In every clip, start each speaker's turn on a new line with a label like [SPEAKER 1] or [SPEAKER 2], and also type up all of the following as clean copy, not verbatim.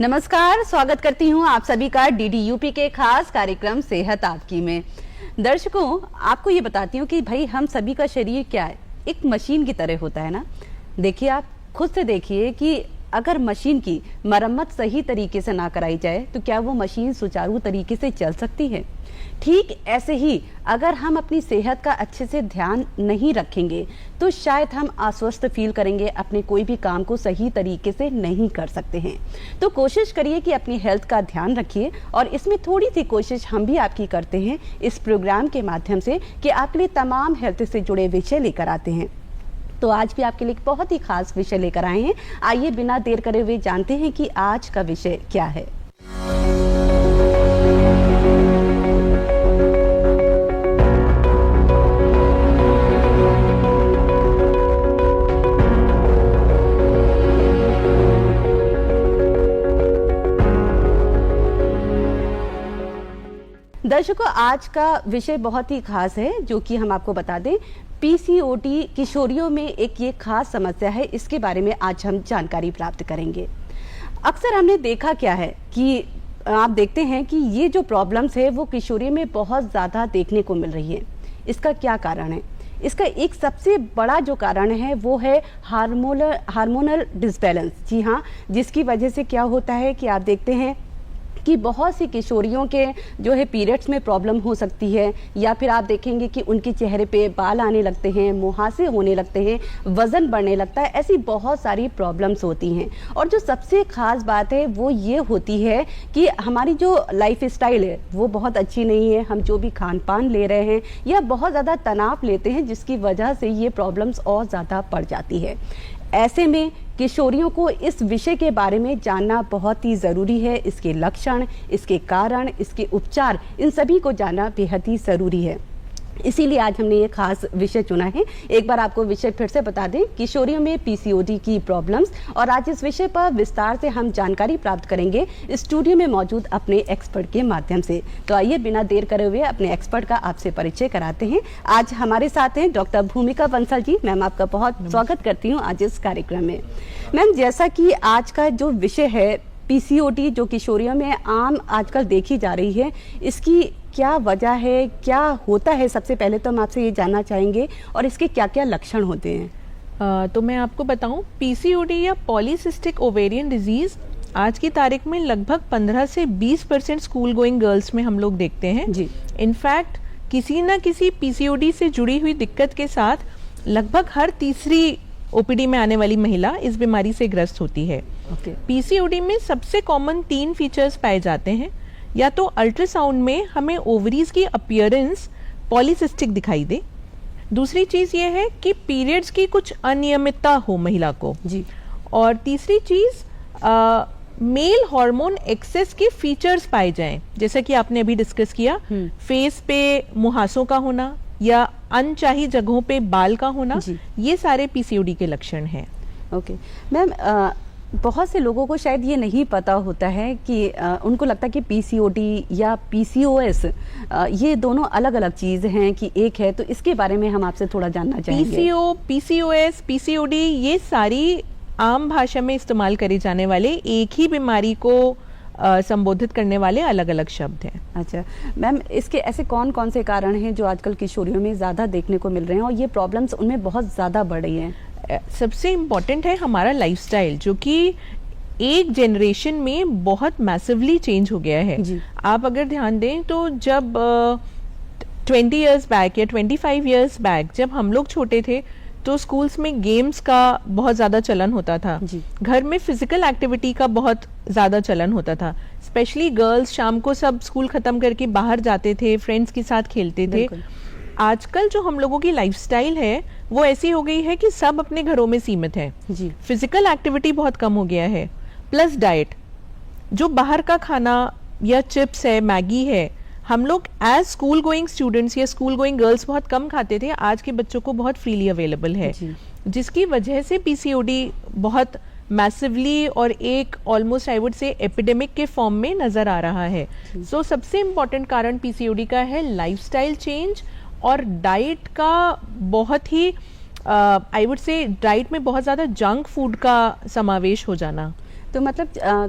[SPEAKER 1] नमस्कार, स्वागत करती हूँ आप सभी का DDUP के खास कार्यक्रम सेहत आपकी में। दर्शकों, आपको ये बताती हूँ कि भाई हम सभी का शरीर क्या है, एक मशीन की तरह होता है ना। देखिए, आप खुद से देखिए कि अगर मशीन की मरम्मत सही तरीके से ना कराई जाए तो क्या वो मशीन सुचारू तरीके से चल सकती है। ठीक ऐसे ही अगर हम अपनी सेहत का अच्छे से ध्यान नहीं रखेंगे तो शायद हम अस्वस्थ फील करेंगे, अपने कोई भी काम को सही तरीके से नहीं कर सकते हैं। तो कोशिश करिए कि अपनी हेल्थ का ध्यान रखिए और इसमें थोड़ी सी कोशिश हम भी आपकी करते हैं इस प्रोग्राम के माध्यम से कि आपके लिए तमाम हेल्थ से जुड़े विषय लेकर आते हैं। तो आज भी आपके लिए एक बहुत ही खास विषय लेकर आए हैं। आइए बिना देर करे हुए जानते हैं कि आज का विषय क्या है। दर्शकों, आज का विषय बहुत ही खास है जो कि हम आपको बता दें, PCOD किशोरियों में एक ये खास समस्या है। इसके बारे में आज हम जानकारी प्राप्त करेंगे। अक्सर हमने देखा क्या है कि आप देखते हैं कि ये जो प्रॉब्लम्स है वो किशोरियों में बहुत ज़्यादा देखने को मिल रही है। इसका क्या कारण है? इसका एक सबसे बड़ा जो कारण है वो है हार्मोनल डिसबैलेंस। जी हाँ, जिसकी वजह से क्या होता है कि आप देखते हैं कि बहुत सी किशोरियों के जो है पीरियड्स में प्रॉब्लम हो सकती है, या फिर आप देखेंगे कि उनके चेहरे पे बाल आने लगते हैं, मुहासे होने लगते हैं, वज़न बढ़ने लगता है। ऐसी बहुत सारी प्रॉब्लम्स होती हैं। और जो सबसे ख़ास बात है वो ये होती है कि हमारी जो लाइफ स्टाइल है वो बहुत अच्छी नहीं है। हम जो भी खान पान ले रहे हैं या बहुत ज़्यादा तनाव लेते हैं, जिसकी वजह से ये प्रॉब्लम्स और ज़्यादा बढ़ जाती है। ऐसे में किशोरियों को इस विषय के बारे में जानना बहुत ही ज़रूरी है। इसके लक्षण, इसके कारण, इसके उपचार, इन सभी को जानना बेहद ही ज़रूरी है। इसीलिए आज हमने ये खास विषय चुना है। एक बार आपको विषय फिर से बता दें, किशोरियों में PCOD की प्रॉब्लम्स। और आज इस विषय पर विस्तार से हम जानकारी प्राप्त करेंगे स्टूडियो में मौजूद अपने एक्सपर्ट के माध्यम से। तो आइए बिना देर करे हुए अपने एक्सपर्ट का आपसे परिचय कराते हैं। आज हमारे साथ हैं डॉक्टर भूमिका बंसल जी। मैम, आपका बहुत स्वागत करती हूँ आज इस कार्यक्रम में। मैम, जैसा कि आज का जो विषय है PCOD जो किशोरियों में आम आजकल देखी जा रही है, इसकी क्या वजह है, क्या होता है? सबसे पहले तो हम आपसे ये जानना चाहेंगे और इसके क्या क्या लक्षण होते हैं।
[SPEAKER 2] तो मैं आपको बताऊं, PCOD या पॉलीसिस्टिक ओवेरियन डिजीज आज की तारीख में लगभग 15 से 20% स्कूल गोइंग गर्ल्स में हम लोग देखते हैं जी। इनफैक्ट किसी न किसी PCOD से जुड़ी हुई दिक्कत के साथ लगभग हर तीसरी OPD में आने वाली महिला इस बीमारी से ग्रस्त होती है। PCOD में सबसे कॉमन 3 फीचर्स पाए जाते हैं। या तो अल्ट्रासाउंड में हमें ओवरीज की अपीयरेंस पॉलीसिस्टिक दिखाई दे। दूसरी चीज़ ये है कि पीरियड्स की कुछ अनियमितता हो महिला को जी। और तीसरी चीज़ मेल हार्मोन एक्सेस के फीचर्स पाए जाएं, जैसा कि आपने अभी डिस्कस किया, फेस पे मुहासों का होना या अनचाही जगहों पे बाल का होना। ये सारे PCOD के लक्षण हैं।
[SPEAKER 1] ओके मैम, बहुत से लोगों को शायद ये नहीं पता होता है कि उनको लगता है कि PCOD या PCOS ये दोनों अलग अलग चीज़ हैं कि एक है। तो इसके बारे में हम आपसे थोड़ा जानना चाहेंगे।
[SPEAKER 2] PCOS, PCOD ये सारी आम भाषा में इस्तेमाल करे जाने वाले एक ही बीमारी को संबोधित करने वाले अलग अलग शब्द हैं।
[SPEAKER 1] अच्छा मैम, इसके ऐसे कौन कौन से कारण हैं जो आजकल किशोरियों में ज़्यादा देखने को मिल रहे हैं और ये प्रॉब्लम्स उनमें बहुत ज़्यादा बढ़ रही हैं?
[SPEAKER 2] सबसे इम्पॉर्टेंट है हमारा लाइफस्टाइल, जो कि एक जनरेशन में बहुत मैसिवली चेंज हो गया है जी। आप अगर ध्यान दें तो जब 20 इयर्स बैक या 25 इयर्स बैक जब हम लोग छोटे थे तो स्कूल्स में गेम्स का बहुत ज़्यादा चलन होता था जी। घर में फिजिकल एक्टिविटी का बहुत ज़्यादा चलन होता था। स्पेशली गर्ल्स शाम को सब स्कूल ख़त्म करके बाहर जाते थे, फ्रेंड्स के साथ खेलते थे। आजकल जो हम लोगों की लाइफस्टाइल है वो ऐसी हो गई है कि सब अपने घरों में सीमित है जी। फिजिकल एक्टिविटी बहुत कम हो गया है, प्लस डाइट, जो बाहर का खाना या चिप्स है, मैगी है, हम लोग एज स्कूल गोइंग स्टूडेंट्स या स्कूल गोइंग गर्ल्स बहुत कम खाते थे। आज के बच्चों को बहुत फ्रीली अवेलेबल है, जिसकी वजह से PCOD बहुत मैसिवली और एक almost I would say epidemic के फॉर्म में नजर आ रहा है। सो सबसे इम्पोर्टेंट कारण PCOD का है लाइफस्टाइल चेंज और डाइट का बहुत ही आई वुड से डाइट में बहुत ज़्यादा जंक फूड का समावेश हो जाना।
[SPEAKER 1] तो मतलब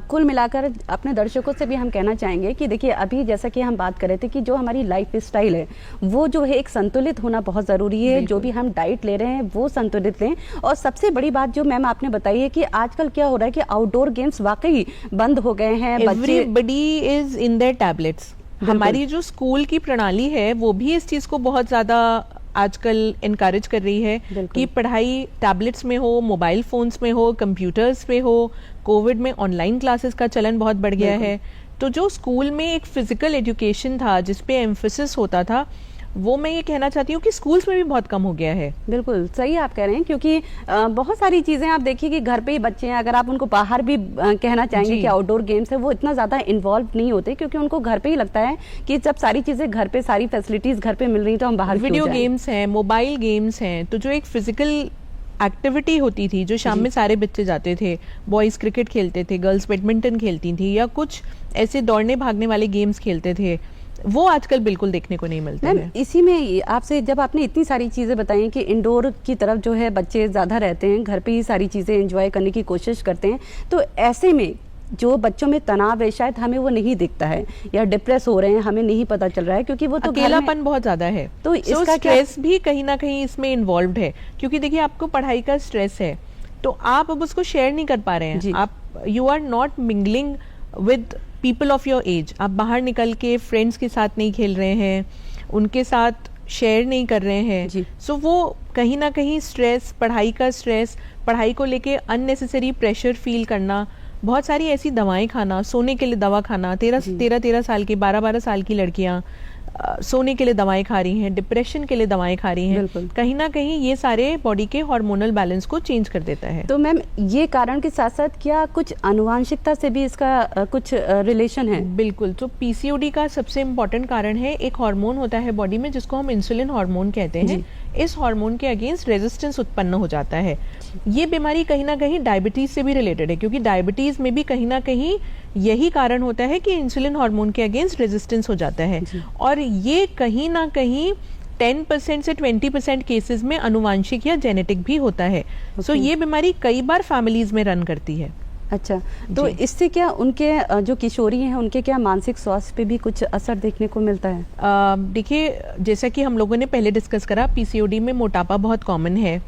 [SPEAKER 1] कुल मिलाकर अपने दर्शकों से भी हम कहना चाहेंगे कि देखिए अभी जैसा कि हम बात कर रहे थे कि जो हमारी लाइफ स्टाइल है वो जो है एक संतुलित होना बहुत ज़रूरी है। जो भी हम डाइट ले रहे हैं वो संतुलित लें। और सबसे बड़ी बात जो मैम आपने बताई है कि आजकल क्या हो रहा है कि आउटडोर गेम्स वाकई बंद हो गए हैं।
[SPEAKER 2] Everybody is in their tablets. हमारी जो स्कूल की प्रणाली है वो भी इस चीज को बहुत ज्यादा आजकल इनकरेज कर रही है कि पढ़ाई टैबलेट्स में हो, मोबाइल फोन्स में हो, कंप्यूटर्स पे हो। कोविड में ऑनलाइन क्लासेस का चलन बहुत बढ़ गया है। तो जो स्कूल में एक फिजिकल एजुकेशन था जिसपे एम्फेसिस होता था, वो मैं ये कहना चाहती हूँ कि स्कूल्स में भी बहुत कम हो गया है।
[SPEAKER 1] बिल्कुल सही आप कह रहे हैं, क्योंकि बहुत सारी चीजें आप देखिए कि घर पे ही बच्चे हैं, अगर आप उनको बाहर भी कहना चाहेंगे कि आउटडोर गेम्स है, वो इतना ज्यादा इन्वॉल्व नहीं होते क्योंकि उनको घर पे ही लगता है कि जब सारी चीजें घर पे, सारी फैसिलिटीज घर पे मिल रही तो हम बाहर
[SPEAKER 2] वीडियो गेम्स हैं, मोबाइल गेम्स हैं। तो जो एक फिजिकल एक्टिविटी होती थी, जो शाम में सारे बच्चे जाते थे, बॉयज क्रिकेट खेलते थे, गर्ल्स बैडमिंटन खेलती थी या कुछ ऐसे दौड़ने भागने वाले गेम्स खेलते थे, वो आजकल बिल्कुल देखने को नहीं मिलते हैं।
[SPEAKER 1] इसी में आपसे जब आपने इतनी सारी चीजें बताई कि इंडोर की तरफ जो है बच्चे ज्यादा रहते हैं, घर पे ही सारी चीजें एंजॉय करने की कोशिश करते हैं, तो ऐसे में जो बच्चों में तनाव है शायद हमें वो नहीं दिखता है या डिप्रेस हो रहे हैं, हमें नहीं पता चल रहा है क्योंकि वो तो
[SPEAKER 2] अकेलापन बहुत ज्यादा है।
[SPEAKER 1] तो इसका
[SPEAKER 2] स्ट्रेस भी कहीं ना कहीं इसमें इन्वॉल्व है, क्योंकि देखिए आपको पढ़ाई का स्ट्रेस है तो आप अब उसको शेयर नहीं कर पा रहे हैं। आप you are not mingling with people of your age. आप बाहर निकल के फ्रेंड्स के साथ नहीं खेल रहे हैं, उनके साथ शेयर नहीं कर रहे हैं। सो वो कहीं ना कहीं स्ट्रेस, पढ़ाई का स्ट्रेस, पढ़ाई को लेके अननेसेसरी प्रेशर फील करना, बहुत सारी ऐसी दवाएं खाना, सोने के लिए दवा खाना, 13 साल की, 12 साल की लड़कियां सोने के लिए दवाएं खा रही हैं, डिप्रेशन के लिए दवाएं खा रही हैं। कहीं ना कहीं ये सारे बॉडी के हार्मोनल बैलेंस को चेंज कर देता है।
[SPEAKER 1] तो मैम ये कारण के साथ साथ क्या कुछ आनुवांशिकता से भी इसका कुछ रिलेशन है?
[SPEAKER 2] बिल्कुल। तो पीसीओडी का सबसे इम्पोर्टेंट कारण है, एक हार्मोन होता है बॉडी में जिसको हम इंसुलिन हार्मोन कहते हैं। इस हार्मोन के अगेंस्ट रेजिस्टेंस उत्पन्न हो जाता है। ये बीमारी कहीं ना कहीं डायबिटीज से भी रिलेटेड है, क्योंकि डायबिटीज में भी कहीं ना कहीं यही कारण होता है कि इंसुलिन हार्मोन के अगेंस्ट रेजिस्टेंस हो जाता है। और ये कहीं ना कहीं 10% से 20% केसेस में अनुवांशिक या जेनेटिक भी होता है। सो ये बीमारी कई बार फैमिलीज में रन करती है।
[SPEAKER 1] अच्छा, तो इससे क्या उनके जो किशोरी हैं उनके क्या मानसिक स्वास्थ्य पे भी कुछ असर देखने को मिलता है?
[SPEAKER 2] देखिए, जैसा कि हम लोगों ने पहले डिस्कस करा, पीसीओडी में मोटापा बहुत कॉमन है,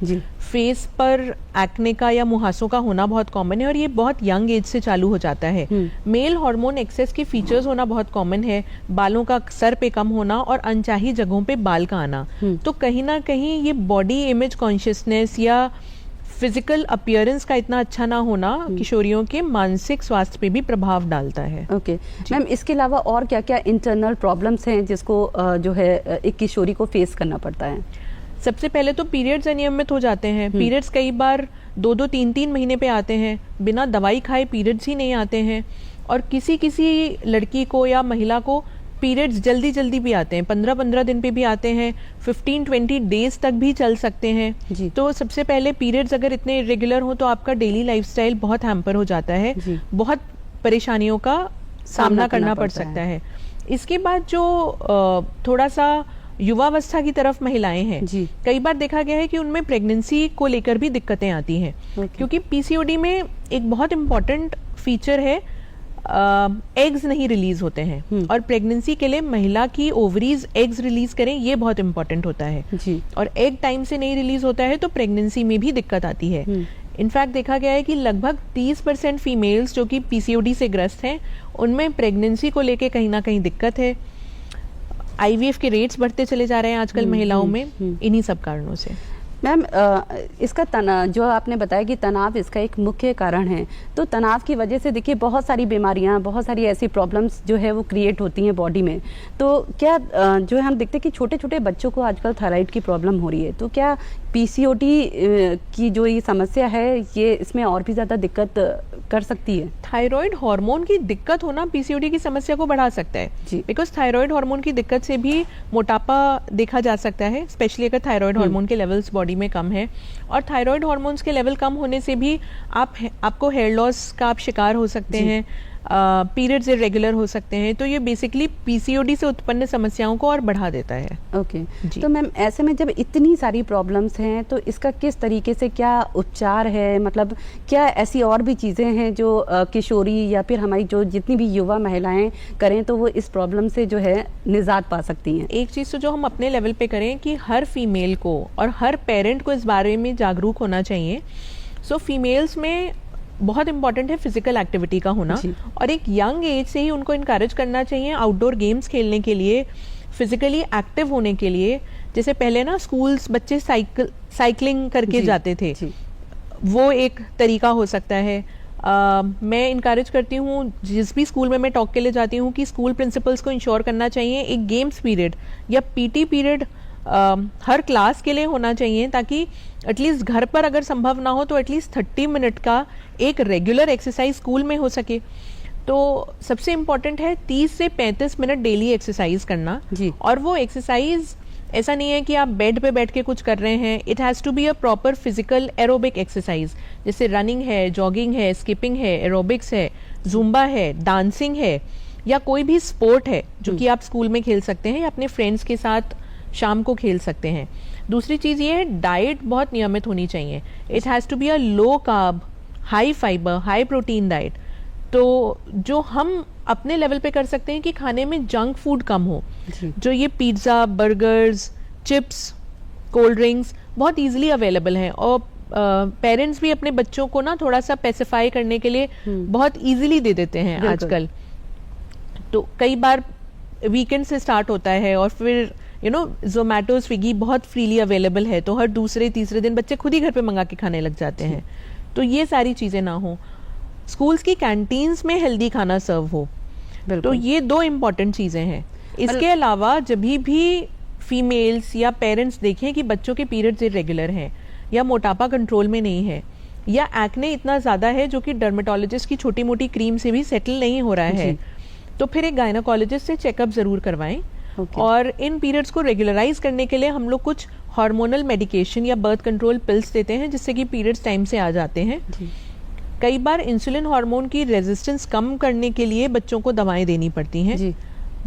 [SPEAKER 2] फेस पर एक्ने का या मुहासों का होना बहुत कॉमन है और ये बहुत यंग एज से चालू हो जाता है। मेल हार्मोन एक्सेस के फीचर्स होना बहुत कॉमन है, बालों का सर पे कम होना और अनचाही जगहों पे बाल का आना। तो कहीं ना कहीं ये बॉडी इमेज कॉन्शियसनेस या फिजिकल अपीयरेंस का इतना अच्छा ना होना किशोरियों के मानसिक स्वास्थ्य पे भी प्रभाव डालता है।
[SPEAKER 1] ओके मैम, इसके अलावा और क्या क्या इंटरनल प्रॉब्लम्स हैं जिसको जो है एक किशोरी को फेस करना पड़ता है?
[SPEAKER 2] सबसे पहले तो पीरियड्स अनियमित हो जाते हैं। पीरियड्स कई बार 2-2, 3-3 महीने पे आते हैं, बिना दवाई खाए पीरियड्स ही नहीं आते हैं। और किसी किसी लड़की को या महिला को पीरियड्स जल्दी जल्दी भी आते हैं, 15-15 दिन पे भी आते हैं, 15-20 डेज तक भी चल सकते हैं। तो सबसे पहले पीरियड्स अगर इतने इरेगुलर हो तो आपका डेली लाइफस्टाइल बहुत हैम्पर हो जाता है, बहुत परेशानियों का सामना करना पड़ सकता है। इसके बाद जो थोड़ा सा युवावस्था की तरफ महिलाएं हैं, कई बार देखा गया है कि उनमें प्रेगनेंसी को लेकर भी दिक्कतें आती हैं, क्योंकि पीसीओडी में एक बहुत इंपॉर्टेंट फीचर है, एग्स नहीं रिलीज होते हैं और प्रेगनेंसी के लिए महिला की ओवरीज एग्स रिलीज करें, ये बहुत इंपॉर्टेंट होता है। और एग टाइम से नहीं रिलीज होता है तो प्रेगनेंसी में भी दिक्कत आती है। इनफैक्ट देखा गया है कि लगभग 30% फीमेल्स जो कि पीसीओडी से ग्रस्त हैं, उनमें प्रेगनेंसी को लेके कहीं ना कहीं दिक्कत है। आईवीएफ के रेट्स बढ़ते चले जा रहे हैं आजकल महिलाओं में इन्हीं सब कारणों से।
[SPEAKER 1] मैम, इसका तनाव जो आपने बताया कि तनाव इसका एक मुख्य कारण है, तो तनाव की वजह से देखिए बहुत सारी बीमारियां, बहुत सारी ऐसी प्रॉब्लम्स जो है वो क्रिएट होती हैं बॉडी में। तो क्या जो है हम देखते हैं कि छोटे छोटे बच्चों को आजकल थायराइड की प्रॉब्लम हो रही है, तो क्या पीसीओडी की जो ये समस्या है ये इसमें और भी ज़्यादा दिक्कत कर सकती है?
[SPEAKER 2] थायराइड हार्मोन की दिक्कत होना पीसीओडी की समस्या को बढ़ा सकता है, बिकॉज थायराइड हार्मोन की दिक्कत से भी मोटापा देखा जा सकता है, स्पेशली अगर थायराइड हार्मोन के लेवल्स बॉडी में कम है। और थायराइड हार्मोन्स के लेवल कम होने से भी आपको हेयर लॉस का आप शिकार हो सकते हैं, पीरियड्स इरेगुलर हो सकते हैं, तो ये बेसिकली पीसीओडी से उत्पन्न समस्याओं को और बढ़ा देता है।
[SPEAKER 1] ओके तो मैम ऐसे में जब इतनी सारी प्रॉब्लम्स हैं तो इसका किस तरीके से क्या उपचार है, मतलब क्या ऐसी और भी चीज़ें हैं जो किशोरी या फिर हमारी जो जितनी भी युवा महिलाएं करें तो वो इस प्रॉब्लम से जो है निजात पा सकती हैं?
[SPEAKER 2] एक चीज़ तो जो हम अपने लेवल पे करें कि हर फीमेल को और हर पेरेंट को इस बारे में जागरूक होना चाहिए। सो फीमेल्स में बहुत इंपॉर्टेंट है फिजिकल एक्टिविटी का होना, और एक यंग एज से ही उनको इनकरेज करना चाहिए आउटडोर गेम्स खेलने के लिए, फिजिकली एक्टिव होने के लिए। जैसे पहले ना स्कूल्स बच्चे साइकिलिंग करके जाते थे, वो एक तरीका हो सकता है। मैं इनकरेज करती हूँ जिस भी स्कूल में मैं टॉक के लिए जाती हूँ कि स्कूल प्रिंसिपल्स को इंश्योर करना चाहिए एक गेम्स पीरियड या पीटी पीरियड हर क्लास के लिए होना चाहिए, ताकि एटलीस्ट घर पर अगर संभव ना हो तो एटलीस्ट 30 मिनट का एक रेगुलर एक्सरसाइज स्कूल में हो सके। तो सबसे इम्पॉर्टेंट है 30 से 35 मिनट डेली एक्सरसाइज करना जी। और वो एक्सरसाइज ऐसा नहीं है कि आप बेड पे बैठ के कुछ कर रहे हैं, it has to be a proper physical aerobic exercise, जैसे रनिंग है, जॉगिंग है, स्किपिंग है, एरोबिक्स है, जुम्बा है, डांसिंग है, या कोई भी स्पोर्ट है जो कि आप स्कूल में खेल सकते हैं या अपने फ्रेंड्स के साथ शाम को खेल सकते हैं। दूसरी चीज़ ये है डाइट बहुत नियमित होनी चाहिए। It has to be a low carb, high fibre, high protein diet. तो जो हम अपने लेवल पे कर सकते हैं कि खाने में जंक फूड कम हो, जो ये pizza, burgers, chips, cold drinks बहुत इजीली अवेलेबल हैं, और पेरेंट्स भी अपने बच्चों को ना थोड़ा सा पेसिफाई करने के लिए बहुत इजीली दे देते हैं आजकल। तो कई बार वीकेंड से स्टार्ट होता है और फिर जोमेटो, स्विगी बहुत फ्रीली अवेलेबल है, तो हर दूसरे तीसरे दिन बच्चे खुद ही घर पे मंगा के खाने लग जाते हैं। तो ये सारी चीज़ें ना हो, स्कूल्स की कैंटीन्स में हेल्दी खाना सर्व हो, तो ये 2 इम्पॉर्टेंट चीज़ें हैं। इसके अलावा जब भी फीमेल्स या पेरेंट्स देखें कि बच्चों के पीरियड्स इरेगुलर हैं या मोटापा कंट्रोल में नहीं है या एक्ने इतना ज़्यादा है जो कि डर्मेटोलॉजिस्ट की छोटी मोटी क्रीम से भी सेटल नहीं हो रहा है, तो फिर एक गायनोकोलॉजिस्ट से चेकअप ज़रूर करवाएं। और इन पीरियड्स को रेगुलराइज करने के लिए हम लोग कुछ हार्मोनल मेडिकेशन या बर्थ कंट्रोल पिल्स देते हैं जिससे कि पीरियड्स टाइम से आ जाते हैं। कई बार इंसुलिन हार्मोन की रेजिस्टेंस कम करने के लिए बच्चों को दवाएं देनी पड़ती हैं,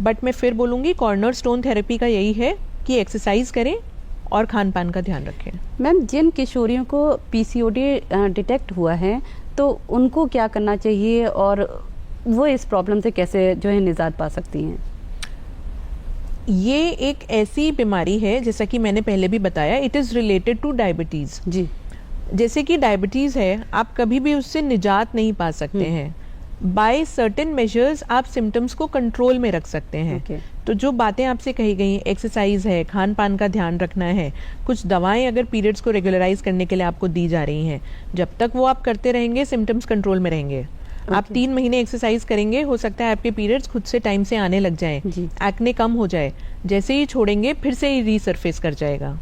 [SPEAKER 2] बट मैं फिर बोलूँगी कॉर्नर स्टोन थेरेपी का यही है कि एक्सरसाइज करें और खान पान का ध्यान रखें।
[SPEAKER 1] मैम जिन किशोरियों को पीसीओडी डिटेक्ट हुआ है तो उनको क्या करना चाहिए और वो इस प्रॉब्लम से कैसे जो है निजात पा सकती हैं?
[SPEAKER 2] ये एक ऐसी बीमारी है जैसा कि मैंने पहले भी बताया, it is related to diabetes जी। जैसे कि डायबिटीज़ है, आप कभी भी उससे निजात नहीं पा सकते हैं। बाय सर्टेन मेजर्स आप सिम्टम्स को कंट्रोल में रख सकते हैं। तो जो बातें आपसे कही गई, एक्सरसाइज है, खान पान का ध्यान रखना है, कुछ दवाएं अगर पीरियड्स को रेगुलराइज करने के लिए आपको दी जा रही हैं, जब तक वो आप करते रहेंगे सिम्टम्स कंट्रोल में रहेंगे। आप 3 महीने एक्सरसाइज करेंगे, हो सकता है आपके पीरियड्स खुद से टाइम से आने लग जाएं, एक्ने कम हो जाए, जैसे ही छोड़ेंगे फिर से ही रीसरफेस कर जाएगा।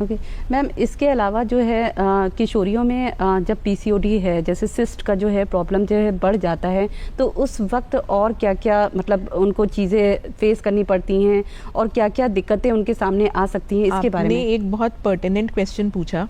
[SPEAKER 1] ओके मैम, इसके अलावा जो है किशोरियों में जब पीसीओडी है, जैसे सिस्ट का जो है प्रॉब्लम जो है बढ़ जाता है, तो उस वक्त और क्या क्या मतलब उनको चीज़ें फेस करनी पड़ती हैं और क्या क्या दिक्कतें उनके सामने आ सकती हैं, इसके बारे में?
[SPEAKER 2] आपने एक बहुत पर्टिनेंट क्वेश्चन पूछा।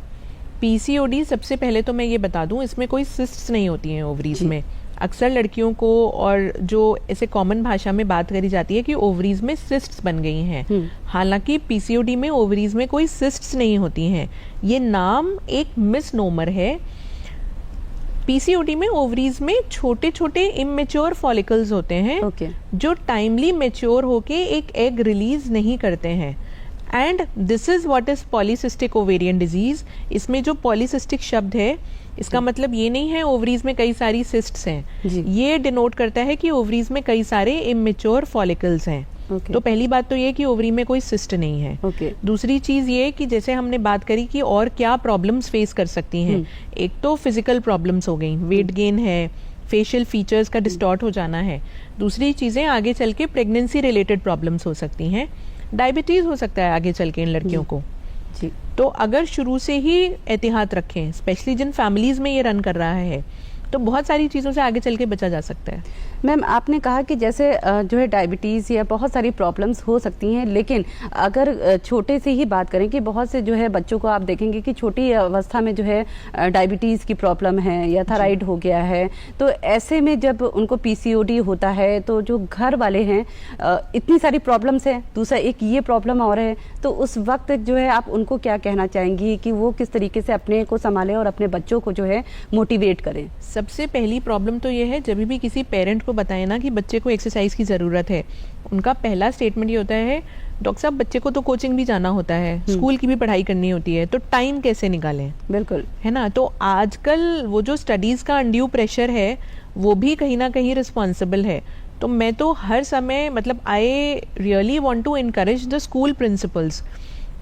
[SPEAKER 2] पीसीओडी, सबसे पहले तो मैं ये बता दूं, इसमें कोई सिस्ट्स नहीं होती हैं ओवरीज में। अक्सर लड़कियों को, और जो ऐसे कॉमन भाषा में बात करी जाती है कि ओवरीज में सिस्ट्स बन गई हैं, हालांकि पीसीओडी में ओवरीज में कोई सिस्ट्स नहीं होती हैं। ये नाम एक मिसनोमर है। पीसीओडी में ओवरीज में छोटे छोटे इमेच्योर फॉलिकल्स होते हैं जो टाइमली मैच्योर होके एक एग रिलीज नहीं करते हैं, and this is what is polycystic ovarian disease. इसमें जो पॉलीसिस्टिक शब्द है, इसका मतलब ये नहीं है ओवरीज में कई सारी सिस्ट्स हैं, ये डिनोट करता है कि ओवरीज में कई सारे इमेच्योर फॉलिकल्स हैं। तो पहली बात तो ये कि ओवरी में कोई सिस्ट नहीं है। दूसरी चीज ये कि जैसे हमने बात करी कि और क्या प्रॉब्लम्स फेस कर सकती हैं, एक तो फिजिकल प्रॉब्लम्स हो गई, वेट गेन है, फेशियल फीचर्स का डिस्टॉर्ट हो जाना है। दूसरी चीजें आगे चल के प्रेगनेंसी रिलेटेड प्रॉब्लम्स हो सकती हैं, डायबिटीज हो सकता है आगे चल के इन लड़कियों को। तो अगर शुरू से ही एहतियात रखें, स्पेशली जिन फैमिलीज में ये रन कर रहा है, तो बहुत सारी चीज़ों से आगे चल के बचा जा सकता है।
[SPEAKER 1] मैम, आपने कहा कि जैसे जो है डायबिटीज़ या बहुत सारी प्रॉब्लम्स हो सकती हैं, लेकिन अगर छोटे से ही बात करें कि बहुत से जो है बच्चों को आप देखेंगे कि छोटी अवस्था में जो है डायबिटीज़ की प्रॉब्लम है या थायराइड हो गया है, तो ऐसे में जब उनको पीसीओडी होता है तो जो घर वाले हैं, इतनी सारी प्रॉब्लम्स हैं, दूसरा एक ये प्रॉब्लम और है, तो उस वक्त जो है आप उनको क्या कहना चाहेंगी कि वो किस तरीके से अपने को संभालें और अपने बच्चों को जो है मोटिवेट करें?
[SPEAKER 2] सबसे पहली प्रॉब्लम तो ये है, जब भी किसी पेरेंट को बताएं ना कि बच्चे को एक्सरसाइज की ज़रूरत है, उनका पहला स्टेटमेंट ये होता है, डॉक्टर साहब बच्चे को तो कोचिंग भी जाना होता है, स्कूल की भी पढ़ाई करनी होती है, तो टाइम कैसे निकालें? बिल्कुल, है ना। तो आजकल वो जो स्टडीज़ का अनड्यू प्रेशर है वो भी कहीं ना कहीं रिस्पॉन्सिबल है। तो मैं तो हर समय मतलब I really want to encourage the school principals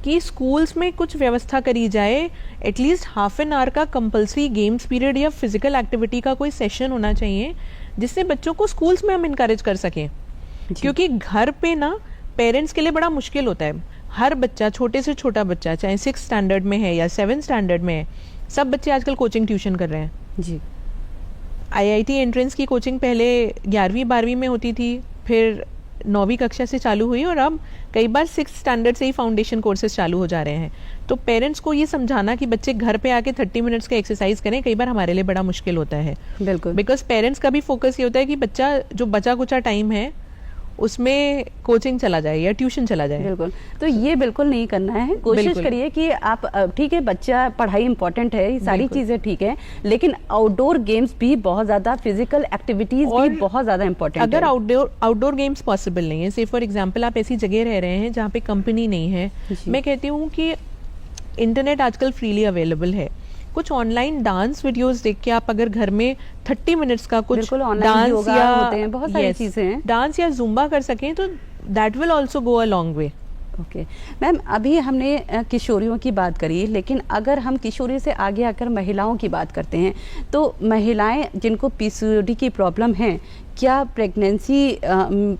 [SPEAKER 2] कि स्कूल्स में कुछ व्यवस्था करी जाए, एटलीस्ट हाफ एन आवर का कंपलसरी गेम्स पीरियड या फिजिकल एक्टिविटी का कोई सेशन होना चाहिए, जिससे बच्चों को स्कूल्स में हम इनकरेज कर सकें। क्योंकि घर पे ना पेरेंट्स के लिए बड़ा मुश्किल होता है। हर बच्चा, छोटे से छोटा बच्चा, चाहे 6th स्टैंडर्ड में है या 7th स्टैंडर्ड में है, सब बच्चे आजकल कोचिंग ट्यूशन कर रहे हैं जी। IIT एंट्रेंस की कोचिंग पहले 11वीं 12वीं में होती थी, फिर 9वीं कक्षा से चालू हुई और अब कई बार 6th स्टैंडर्ड से ही फाउंडेशन कोर्सेज चालू हो जा रहे हैं। तो पेरेंट्स को ये समझाना कि बच्चे घर पे आके 30 मिनट्स का एक्सरसाइज करें, कई बार हमारे लिए बड़ा मुश्किल होता है। बिल्कुल, बिकॉज पेरेंट्स का भी फोकस ये होता है कि बच्चा जो बचा कुचा टाइम है उसमें कोचिंग चला जाए या ट्यूशन चला जाए। बिल्कुल, तो ये बिल्कुल नहीं करना है। कोशिश करिए कि आप, ठीक है बच्चा, पढ़ाई इंपॉर्टेंट है, सारी चीजें ठीक है, लेकिन आउटडोर गेम्स भी बहुत ज्यादा, फिजिकल एक्टिविटीज भी बहुत ज्यादा इंपॉर्टेंट है। अगर आउटडोर गेम्स पॉसिबल नहीं है, से फॉर एग्जाम्पल आप ऐसी जगह रह रहे हैं जहाँ पे कंपनी नहीं है, मैं कहती हूँ कि इंटरनेट आजकल फ्रीली अवेलेबल है, कुछ ऑनलाइन डांस वीडियोस देख के आप अगर घर में 30 मिनट्स का कुछ डांस या बहुत सारी चीजें हैं, डांस या जुम्बा कर सकें तो that will also go a long way. Okay ma'am, अभी हमने किशोरियों की बात करी, लेकिन अगर हम किशोरी से आगे आकर महिलाओं की बात करते हैं, तो महिलाएं जिनको पीसीओडी की प्रॉब्लम है, क्या प्रेगनेंसी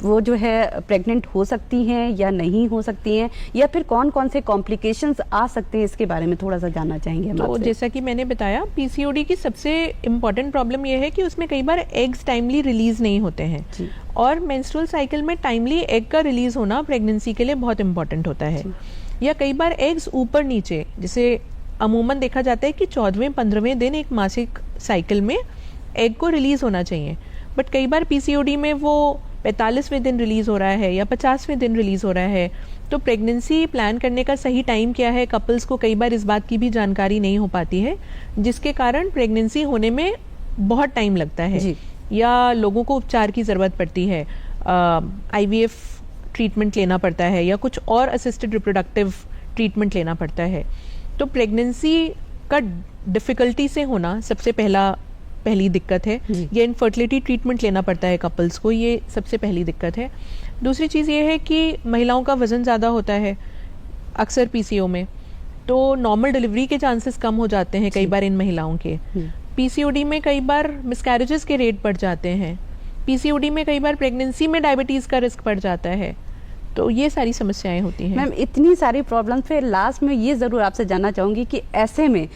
[SPEAKER 2] वो जो है प्रेग्नेंट हो सकती हैं या नहीं हो सकती हैं, या फिर कौन कौन से कॉम्प्लिकेशंस आ सकते हैं, इसके बारे में थोड़ा सा जानना चाहेंगे हम। तो जैसा कि मैंने बताया, पीसीओडी की सबसे इम्पॉर्टेंट प्रॉब्लम ये है कि उसमें कई बार एग्स टाइमली रिलीज नहीं होते हैं, और मेंस्ट्रुअल साइकिल में टाइमली एग का रिलीज होना प्रेगनेंसी के लिए बहुत इंपॉर्टेंट होता है। या कई बार एग्स ऊपर नीचे, जैसे अमूमन देखा जाता है कि 14वें 15वें दिन एक मासिक साइकिल में एग को रिलीज होना चाहिए, बट कई बार पीसीओडी में वो 45वें दिन रिलीज हो रहा है या 50वें दिन रिलीज हो रहा है। तो प्रेगनेंसी प्लान करने का सही टाइम क्या है, कपल्स को कई बार इस बात की भी जानकारी नहीं हो पाती है, जिसके कारण प्रेगनेंसी होने में बहुत टाइम लगता है, या लोगों को उपचार की ज़रूरत पड़ती है, IVF ट्रीटमेंट लेना पड़ता है या कुछ और असिस्टेड रिप्रोडक्टिव ट्रीटमेंट लेना पड़ता है। तो प्रेगनेंसी का डिफ़िकल्टी से होना सबसे पहली दिक्कत है। ये इनफर्टिलिटी ट्रीटमेंट लेना पड़ता है कपल्स को, ये सबसे पहली दिक्कत है। दूसरी चीज़ ये है कि महिलाओं का वज़न ज़्यादा होता है अक्सर पीसीओ में, तो नॉर्मल डिलीवरी के चांसेस कम हो जाते हैं कई बार इन महिलाओं के। पीसीओडी में कई बार मिसकैरेजेस के रेट बढ़ जाते हैं, पीसीओडी में कई बार प्रेगनेंसी में डायबिटीज़ का रिस्क बढ़ जाता है। तो ये सारी समस्याएं होती हैं। मैम, इतनी सारी प्रॉब्लम्स, फिर लास्ट में ये ज़रूर आपसे जानना चाहूँगी कि ऐसे में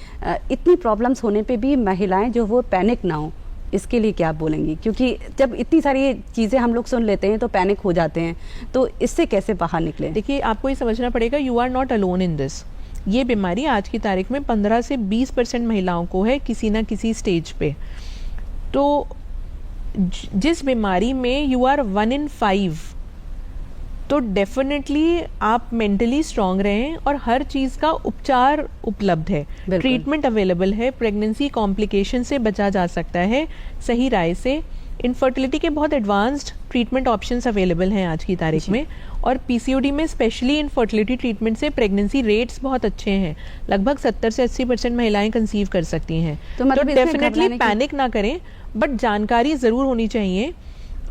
[SPEAKER 2] इतनी प्रॉब्लम्स होने पे भी महिलाएं जो वो पैनिक ना हो, इसके लिए क्या आप बोलेंगी? क्योंकि जब इतनी सारी चीज़ें हम लोग सुन लेते हैं तो पैनिक हो जाते हैं, तो इससे कैसे बाहर निकले? देखिए, आपको ये समझना पड़ेगा, you are not alone in this. ये बीमारी आज की तारीख में 15 से 20% महिलाओं को है किसी ना किसी स्टेज पे। तो जिस बीमारी में यू आर 1 in 5, तो डेफिनेटली आप मेंटली स्ट्रांग रहें, और हर चीज़ का उपचार उपलब्ध है, ट्रीटमेंट अवेलेबल है, प्रेगनेंसी कॉम्प्लिकेशन से बचा जा सकता है सही राय से। इनफर्टिलिटी के बहुत एडवांस्ड ट्रीटमेंट ऑप्शंस अवेलेबल हैं आज की तारीख में, और पीसीओडी में स्पेशली इनफर्टिलिटी ट्रीटमेंट से प्रेगनेंसी रेट्स बहुत अच्छे हैं, लगभग 70 से 80% महिलाएं कंसीव कर सकती हैं। तो डेफिनेटली पैनिक ना करें, बट जानकारी ज़रूर होनी चाहिए,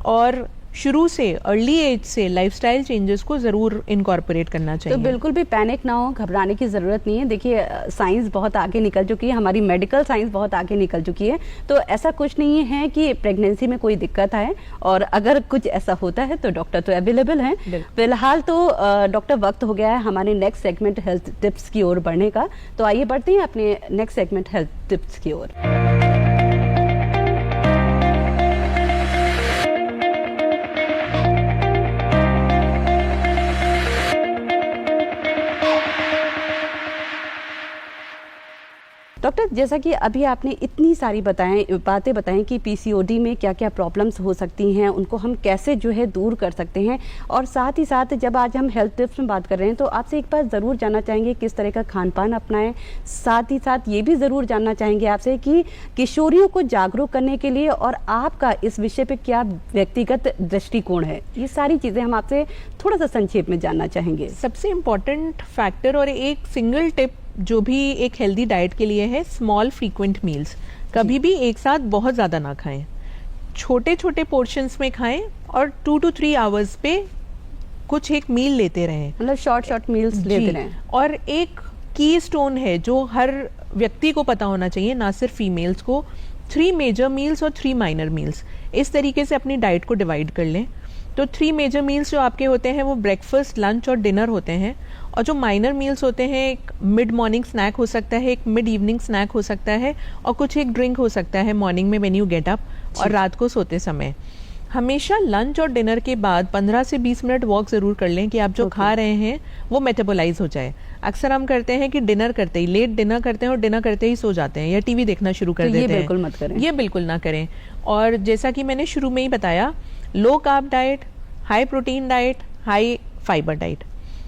[SPEAKER 2] और शुरू से, अर्ली एज से लाइफस्टाइल चेंजेस को ज़रूर इनकॉर्पोरेट करना चाहिए। तो बिल्कुल भी पैनिक ना हो, घबराने की ज़रूरत नहीं है। देखिए, साइंस बहुत आगे निकल चुकी है, हमारी मेडिकल साइंस बहुत आगे निकल चुकी है, तो ऐसा कुछ नहीं है कि प्रेगनेंसी में कोई दिक्कत आए, और अगर कुछ ऐसा होता है तो डॉक्टर तो अवेलेबल हैं। फिलहाल तो डॉक्टर, वक्त हो गया है हमारे नेक्स्ट सेगमेंट हेल्थ टिप्स की ओर बढ़ने का, तो आइए बढ़ते हैं अपने नेक्स्ट सेगमेंट हेल्थ टिप्स की ओर।
[SPEAKER 1] डॉक्टर, जैसा कि अभी आपने इतनी सारी बातें बताएं कि पीसीओडी में क्या क्या प्रॉब्लम्स हो सकती हैं, उनको हम कैसे जो है दूर कर सकते हैं, और साथ ही साथ जब आज हम हेल्थ टिप्स में बात कर रहे हैं तो आपसे एक बार ज़रूर जानना चाहेंगे किस तरह का खान पान अपनाएं। साथ ही साथ ये भी ज़रूर जानना चाहेंगे आपसे कि किशोरियों को जागरूक करने के लिए और आपका इस विषय पर क्या व्यक्तिगत दृष्टिकोण है, ये सारी चीज़ें हम आपसे थोड़ा सा संक्षेप में जानना चाहेंगे।
[SPEAKER 2] सबसे इम्पोर्टेंट फैक्टर और एक सिंगल टिप जो भी एक हेल्दी डाइट के लिए है, स्मॉल फ्रीक्वेंट मील्स। कभी भी एक साथ बहुत ज़्यादा ना खाएं, छोटे छोटे पोर्शंस में खाएं और 2 to 3 आवर्स पे कुछ एक मील लेते रहें,
[SPEAKER 1] मतलब शॉर्ट मील्स लेते रहें।
[SPEAKER 2] और एक की स्टोन है जो हर व्यक्ति को पता होना चाहिए, ना सिर्फ फीमेल्स को, 3 मेजर मील्स और 3 माइनर मील्स। इस तरीके से अपनी डाइट को डिवाइड कर लें। तो 3 मेजर मील्स जो आपके होते हैं वो ब्रेकफास्ट, लंच और डिनर होते हैं, और जो माइनर मील्स होते हैं एक मिड मॉर्निंग स्नैक हो सकता है, एक मिड इवनिंग स्नैक हो सकता है, और कुछ एक ड्रिंक हो सकता है मॉर्निंग में व्हेन यू गेट अप और रात को सोते समय। हमेशा लंच और डिनर के बाद 15 से 20 मिनट वॉक ज़रूर कर लें कि आप जो खा रहे हैं वो मेटाबोलाइज हो जाए। अक्सर हम करते हैं कि डिनर करते ही, लेट डिनर करते हैं और डिनर करते ही सो जाते हैं या टीवी देखना शुरू कर देते हैं।
[SPEAKER 1] ये बिल्कुल मत करें,
[SPEAKER 2] ये बिल्कुल ना करें। और जैसा कि मैंने शुरू में ही बताया, low carb diet, high protein diet, high fibre diet.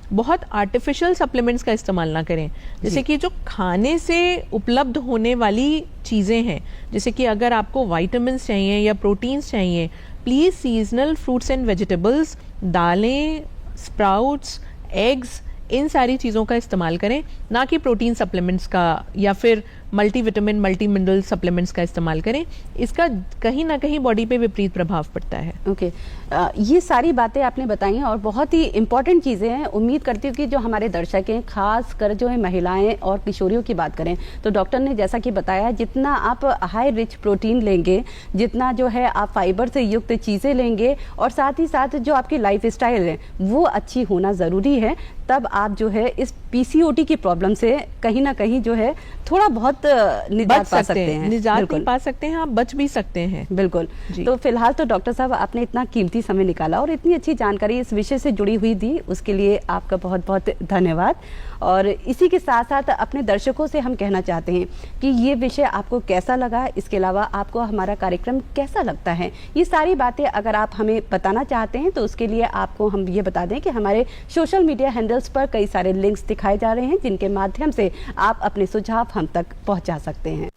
[SPEAKER 2] बहुत आर्टिफिशियल सप्लीमेंट्स का इस्तेमाल ना करें, जैसे कि जो खाने से उपलब्ध होने वाली चीज़ें हैं, जैसे कि अगर आपको विटामिन्स चाहिए या प्रोटीन्स चाहिए, please seasonal fruits and vegetables, दालें, स्प्राउट्स, एग्स, इन सारी चीज़ों का इस्तेमाल करें, ना कि प्रोटीन सप्लीमेंट्स का या फिर मल्टीविटामिन, मल्टी मिनरल सप्लीमेंट्स का इस्तेमाल करें। इसका कहीं ना कहीं बॉडी पे विपरीत प्रभाव पड़ता है।
[SPEAKER 1] ओके, ये सारी बातें आपने बताई हैं और बहुत ही इंपॉर्टेंट चीज़ें हैं। उम्मीद करती हूँ कि जो हमारे दर्शक हैं, खास कर जो है महिलाएं और किशोरियों की बात करें, तो डॉक्टर ने जैसा कि बताया, जितना आप हाई रिच प्रोटीन लेंगे, जितना जो है आप फाइबर से युक्त चीज़ें लेंगे, और साथ ही साथ जो आपकी लाइफ स्टाइल है वो अच्छी होना ज़रूरी है, तब आप जो है इस पीसीओडी की प्रॉब्लम से कहीं ना कहीं जो है थोड़ा बहुत निजात पा सकते हैं।
[SPEAKER 2] निजात नहीं पा सकते हैं, आप बच भी सकते हैं।
[SPEAKER 1] बिल्कुल। तो फिलहाल तो डॉक्टर साहब, आपने इतना कीमती समय निकाला और इतनी अच्छी जानकारी इस विषय से जुड़ी हुई दी, उसके लिए आपका बहुत बहुत धन्यवाद। और इसी के साथ साथ अपने दर्शकों से हम कहना चाहते हैं कि ये विषय आपको कैसा लगा, इसके अलावा आपको हमारा कार्यक्रम कैसा लगता है, ये सारी बातें अगर आप हमें बताना चाहते हैं तो उसके लिए आपको हम ये बता दें कि हमारे सोशल मीडिया हैंडल्स पर कई सारे लिंक्स दिखाए जा रहे हैं, जिनके माध्यम से आप अपने सुझाव हम तक पहुंचा सकते हैं।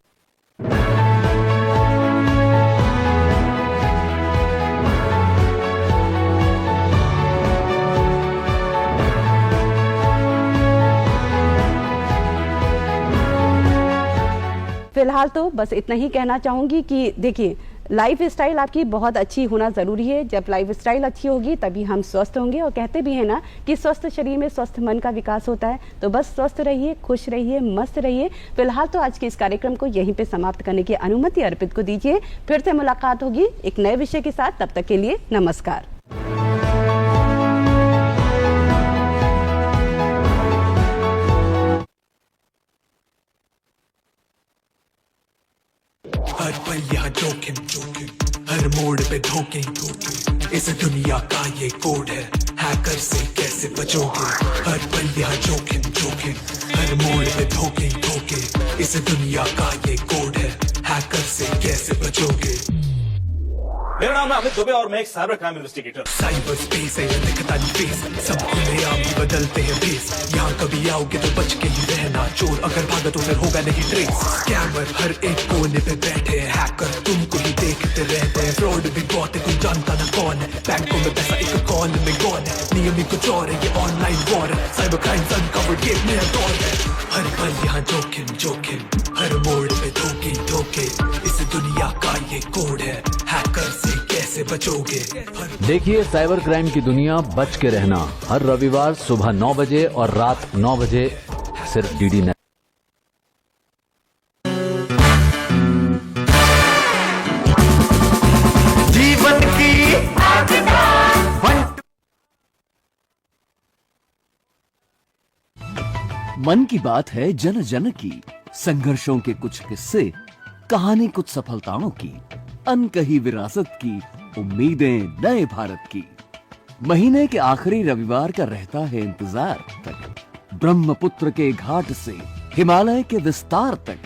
[SPEAKER 1] फिलहाल तो बस इतना ही कहना चाहूंगी कि देखिए, लाइफ स्टाइल आपकी बहुत अच्छी होना ज़रूरी है। जब लाइफ स्टाइल अच्छी होगी तभी हम स्वस्थ होंगे, और कहते भी हैं ना कि स्वस्थ शरीर में स्वस्थ मन का विकास होता है। तो बस स्वस्थ रहिए, खुश रहिए, मस्त रहिए। फिलहाल तो आज के इस कार्यक्रम को यहीं पे समाप्त करने की अनुमति अर्पित को दीजिए। फिर से मुलाकात होगी एक नए विषय के साथ, तब तक के लिए नमस्कार।
[SPEAKER 3] हर पल यहाँ जोखिम, हर मोड़ पे धोखे, इस दुनिया का ये कोड है, हैकर से कैसे बचोगे। हर पल यहाँ जोखिम, हर मोड़ पे धोखे, इस दुनिया का ये कोड है, हैकर से कैसे बचोगे।
[SPEAKER 4] मेरा नाम है अमित दुबे और मैं एक cyber crime investigator.
[SPEAKER 3] Cyber space है ये दिखता नहीं फेस, सब खुलेआम ही बदलते हैं भेस। यहाँ कभी आओगे तो बच के ही रहना, चोर अगर भागा तो फिर होगा नहीं ट्रेस। स्कैमर हर एक कोने पे बैठे हैं, हैकर तुमको ही देखते रहते हैं। फ्रॉड भी बहुत है, कोई जानता ना कौन है, बैंकों में पैसा एक कॉल में गॉन है। नियम ही कुछ और है, ये ऑनलाइन वॉर है, साइबर क्राइम अनकवर्ड ये नया दौर है। हर पल यहाँ जोखिम, हर मोड़ पे धोखे, इस दुनिया का ये कोड है, हैकर से कैसे बचोगे।
[SPEAKER 5] देखिए साइबर क्राइम की दुनिया, बच के रहना, हर रविवार सुबह 9 बजे और रात 9 बजे सिर्फ डीडी नेट।
[SPEAKER 3] जीवन की
[SPEAKER 6] मन की बात है जन जन की, संघर्षों के कुछ किस्से, कहानी कुछ सफलताओं की, अनकही विरासत की, उम्मीदें नए भारत की। महीने के आखिरी रविवार का रहता है इंतजार तक, ब्रह्मपुत्र के घाट से हिमालय के विस्तार तक,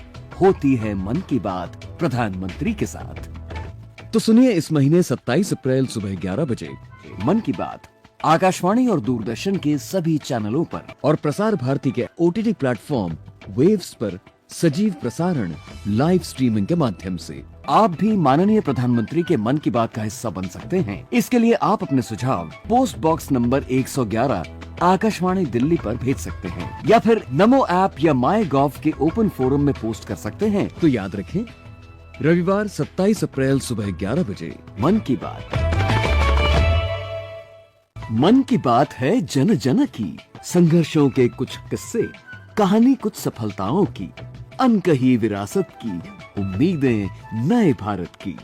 [SPEAKER 6] होती है मन की बात प्रधानमंत्री के साथ।
[SPEAKER 7] तो सुनिए इस महीने 27 अप्रैल सुबह 11 बजे
[SPEAKER 6] मन की बात आकाशवाणी और दूरदर्शन के सभी चैनलों पर
[SPEAKER 7] और प्रसार भारती के OTT प्लेटफॉर्म वेव्स पर सजीव प्रसारण लाइव स्ट्रीमिंग के माध्यम से।
[SPEAKER 6] आप भी माननीय प्रधानमंत्री के मन की बात का हिस्सा बन सकते हैं। इसके लिए आप अपने सुझाव post box number 111 Akashvani Delhi पर भेज सकते हैं या फिर नमो ऐप या माई गॉव के ओपन फोरम में पोस्ट कर सकते हैं।
[SPEAKER 7] तो याद रखें, रविवार 27 अप्रैल सुबह 11 बजे
[SPEAKER 6] मन की बात। मन की बात है जन जन की, संघर्षों के कुछ किस्से, कहानी कुछ सफलताओं की, अनकही विरासत की, उम्मीदें नए भारत की।